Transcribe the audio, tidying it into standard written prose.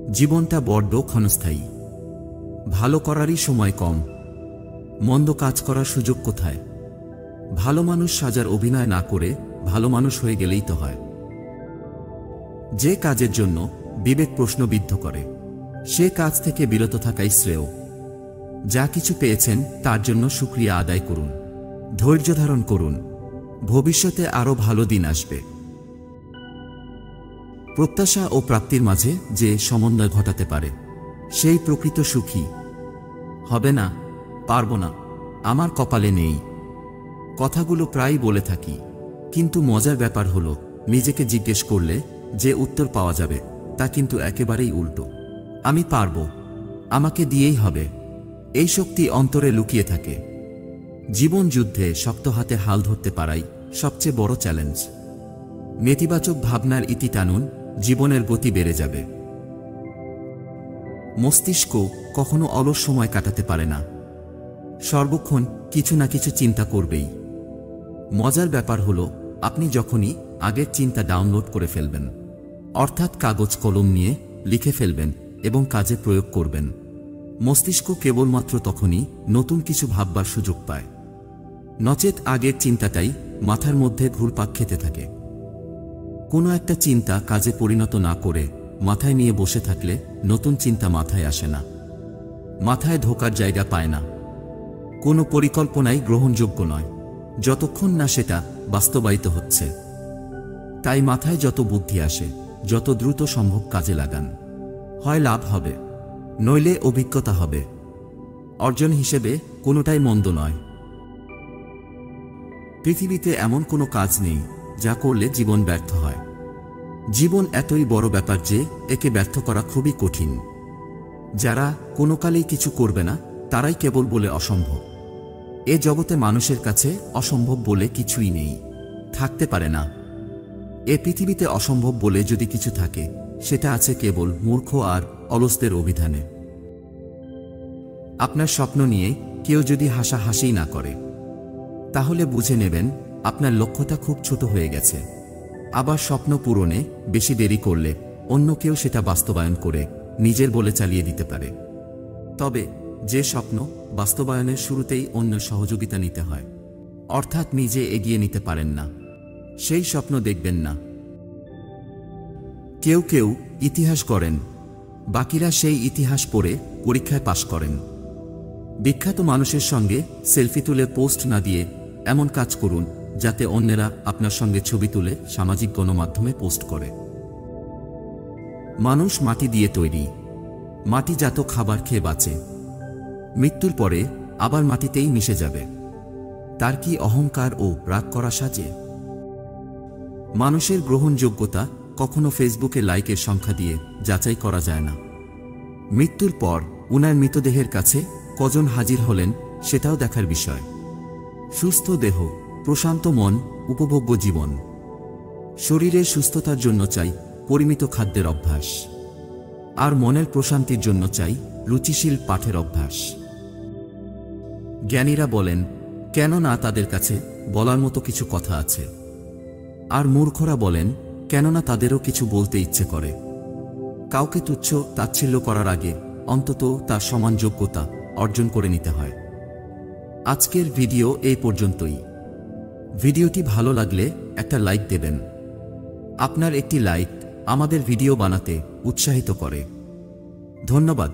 জীবনটা বড্ড ক্ষণস্থায়ী। ভালো করারই সময় কম, মন্দ কাজ করার সুযোগ কোথায়? ভালো মানুষ সাজার অভিনয় না করে ভালো মানুষ হয়ে গেলেই তো হয়। যে কাজের জন্য বিবেক প্রশ্নবিদ্ধ করে সে কাজ থেকে বিরত থাকাই শ্রেয়। যা কিছু পেয়েছেন তার জন্য শুকরিয়া আদায় করুন, ধৈর্য ধারণ করুন, ভবিষ্যতে আরও ভালো দিন আসবে। প্রত্যাশা ও প্রাপ্তির মাঝে যে সমন্বয় ঘটাতে পারে সেই প্রকৃত সুখী। হবে না, পারব না, আমার কপালে নেই, কথাগুলো প্রায়ই বলে থাকি, কিন্তু মজার ব্যাপার হলো নিজেকে জিজ্ঞেস করলে যে উত্তর পাওয়া যাবে তা কিন্তু একেবারেই উল্টো। আমি পারব, আমাকে দিয়েই হবে, এই শক্তি অন্তরে লুকিয়ে থাকে। জীবন যুদ্ধে শক্ত হাতে হাল ধরতে পারাই সবচেয়ে বড় চ্যালেঞ্জ। নেতিবাচক ভাবনার ইতি টানুন, জীবনের গতি বেড়ে যাবে। মস্তিষ্ক কখনো অলস সময় কাটাতে পারে না, সর্বক্ষণ কিছু না কিছু চিন্তা করবেই। মজার ব্যাপার হলো আপনি যখনই আগের চিন্তা ডাউনলোড করে ফেলবেন, অর্থাৎ কাগজ কলম নিয়ে লিখে ফেলবেন এবং কাজে প্রয়োগ করবেন, মস্তিষ্ক কেবলমাত্র তখনই নতুন কিছু ভাববার সুযোগ পায়। নচেত আগের চিন্তাটাই মাথার মধ্যে ঘুরপাক খেতে থাকে। কোনো একটা চিন্তা কাজে পরিণত না করে মাথায় নিয়ে বসে থাকলে নতুন চিন্তা মাথায় আসে না, মাথায় ঢোকার জায়গা পায় না। কোনো পরিকল্পনাই গ্রহণযোগ্য নয় যতক্ষণ না সেটা বাস্তবায়িত হচ্ছে। তাই মাথায় যত বুদ্ধি আসে যত দ্রুত সম্ভব কাজে লাগান, হয় লাভ হবে, নইলে অভিজ্ঞতা হবে। অর্জন হিসেবে কোনোটাই মন্দ নয়। পৃথিবীতে এমন কোনো কাজ নেই যা করলে জীবন ব্যর্থ হয়। জীবন এতই বড় ব্যাপার যে একে ব্যর্থ করা খুবই কঠিন। যারা কোনো কালেই কিছু করবে না তারাই কেবল বলে অসম্ভব। এ জগতে মানুষের কাছে অসম্ভব বলে কিছুই নেই, থাকতে পারে না। এ পৃথিবীতে অসম্ভব বলে যদি কিছু থাকে সেটা আছে কেবল মূর্খ আর অলসদের অভিধানে। আপনার স্বপ্ন নিয়ে কেউ যদি হাসাহাসি না করে তাহলে বুঝে নেবেন আপনার লক্ষ্যটা খুব ছোট হয়ে গেছে। আবার স্বপ্ন পূরণে বেশি দেরি করলে অন্য কেউ সেটা বাস্তবায়ন করে নিজের বলে চালিয়ে দিতে পারে। তবে যে স্বপ্ন বাস্তবায়নের শুরুতেই অন্যের সহযোগিতা নিতে হয়, অর্থাৎ নিজে এগিয়ে নিতে পারেন না, সেই স্বপ্ন দেখবেন না। কেউ কেউ ইতিহাস গড়েন, বাকিরা সেই ইতিহাস পড়ে পরীক্ষায় পাশ করেন। বিখ্যাত মানুষের সঙ্গে সেলফি তুলে পোস্ট না দিয়ে এমন কাজ করুন যাতে অন্যেরা আপনার সঙ্গে ছবি তুলে সামাজিক গণমাধ্যমে পোস্ট করে। মানুষ মাটি দিয়ে তৈরি, মাটিজাত খাবার খেয়ে বাঁচে, মৃত্যুর পরে আবার মাটিতেই মিশে যাবে। তার কি অহংকার ও রাগ করা সাজে? মানুষের গ্রহণযোগ্যতা কখনো ফেসবুকে লাইকের সংখ্যা দিয়ে যাচাই করা যায় না। মৃত্যুর পর উনার মৃতদেহের কাছে কজন হাজির হলেন সেটাও দেখার বিষয়। সুস্থ দেহ, প্রশান্ত মন, উপভোগ্য জীবন। শরীরের সুস্থতার জন্য চাই পরিমিত খাদ্যের অভ্যাস, আর মনের প্রশান্তির জন্য চাই রুচিশীল পাঠের অভ্যাস। জ্ঞানীরা বলেন কেননা তাদের কাছে বলার মতো কিছু কথা আছে, আর মূর্খরা বলেন কেননা তাদেরও কিছু বলতে ইচ্ছে করে। কাউকে তুচ্ছ তাচ্ছিল্য করার আগে অন্তত তার সমান যোগ্যতা অর্জন করে নিতে হয়। আজকের ভিডিও এই পর্যন্তই। ভিডিওটি ভালো লাগলে একটা লাইক দেবেন। আপনার একটি লাইক আমাদের ভিডিও বানাতে উৎসাহিত করে। ধন্যবাদ।